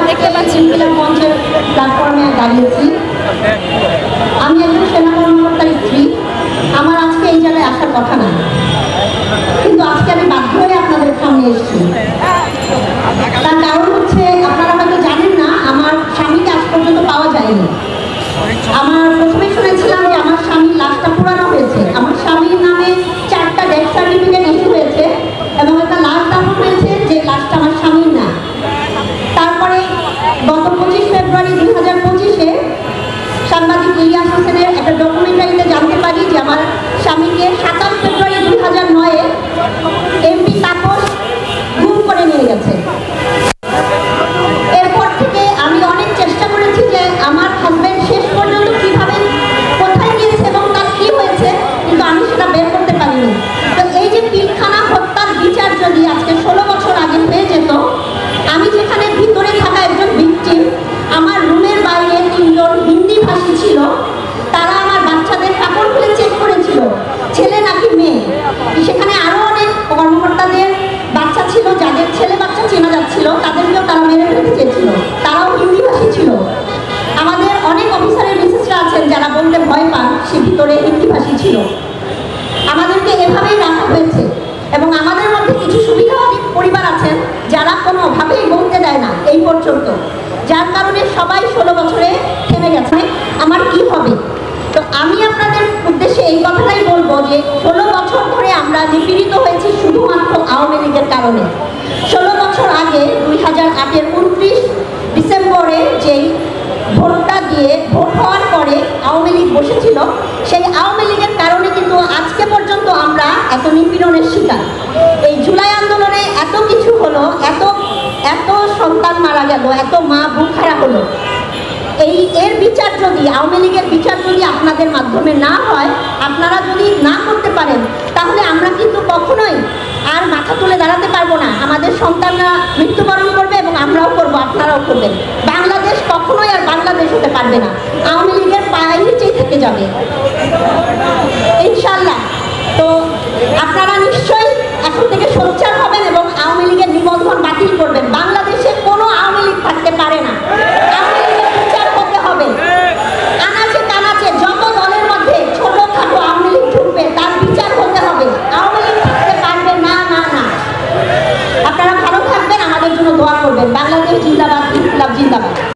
দেখতে পাচ্ছি মঞ্চের প্ল্যাটফর্মে দাঁড়িয়েছি। আমি একজন সেনা কর্মকর্তার স্ত্রী। আমার আজকে এই জায়গায় আসার কথা না, কিন্তু আজকে আমি বাধ্য হয়ে আপনাদের সামনে এসেছি। তার কারণ হচ্ছে, আপনারা হয়তো জানেন না, আমার স্বামীকে আজ পর্যন্ত পাওয়া যায়নি। আমার প্রথমে শুনেছিলাম যে আমার স্বামীর লাশটা পুরানো হয়েছে। আমার স্বামীর নামে 4টা ডেথ সার্টিফিকেট ইস্যু হয়েছে এবং একটা লাশ দাফন হয়েছে, যে লাশটা আমার স্বামীর না। তারপরে গত 25 ফেব্রুয়ারি 2025-এ সাংবাদিক ইলিয়াস হোসেনের একটা ডকুমেন্টারিতে জানতে পারি যে আমার স্বামীকে 27 ফেব্রুয়ারি 2009-এ এমপি তাপস গুম করে নিয়ে গেছে। এরপর থেকে আমি অনেক চেষ্টা করেছি যে আমার হাজব্যান্ড শেষ পর্যন্ত কিভাবে কোথায় গিয়েছে এবং তার কি হয়েছে, কিন্তু আমি সেটা বের করতে পারিনি। তো এই যে পিলখানা হত্যার বিচার যদি আজকে 16 বছর আগে হয়ে যেত, আমি যেখানে ভিতরে থাকা একজন ভিকটিম, আমার রুমের বাইরে 3 জন হিন্দি ভাষী ছিল, তারা আমার বাচ্চাদের কাপড় খুলে চেক করেছিল ছেলে নাকি মেয়ে। সেখানে আরও অনেক কর্মকর্তাদের বাচ্চা ছিল, যাদের ছেলে বাচ্চা চেনা যাচ্ছিল, তাদেরকেও তারা মেরে ফেলতে চেয়েছিল, তারাও হিন্দি ভাষী ছিল। আমাদের অনেক অফিসারের মিসেসরা আছেন যারা বলতে ভয় পান সে ভিতরে হিন্দি ভাষী ছিল। আমাদেরকে এভাবেই রাখা হয়েছে এবং আমাদের মধ্যে কিছু সুবিধাবাদী পরিবার আছেন যারা কোনোভাবেই বলতে দেয় না এই পর্যন্ত, যার কারণে সবাই 16 বছরে থেমে গেছে। আমার কি হবে? তো আমি আপনাদের উদ্দেশ্যে এই কথাটাই বলবো যে 16 বছর ধরে আমরা নিপীড়িত হয়েছি শুধুমাত্র আওয়ামী লীগের কারণে। 16 বছর আগে 2008-এর 29 ডিসেম্বরে যেই ভোটটা দিয়ে ভোট হওয়ার পরে আওয়ামী লীগ বসেছিল, সেই আওয়ামী লীগের কারণে কিন্তু আজকে পর্যন্ত আমরা এত নিপীড়নের শিকার। এই জুলাই আন্দোলনে এত কিছু হলো, এত সন্তান মারা গেল, এত মা বুকহারা হলো। এর বিচার যদি, আওয়ামী লীগের বিচার যদি আপনাদের মাধ্যমে না হয়, আপনারা যদি না করতে পারেন, তাহলে আমরা কিন্তু কখনোই আর মাথা তুলে দাঁড়াতে পারবো না। আমাদের সন্তানরা মৃত্যুবরণ করবে এবং আমরাও করবো, আপনারাও করবেন। বাংলাদেশ কখনোই আর বাংলাদেশ হতে পারবে না, আওয়ামী লীগের পায়ের নিচেই থেকে যাবে।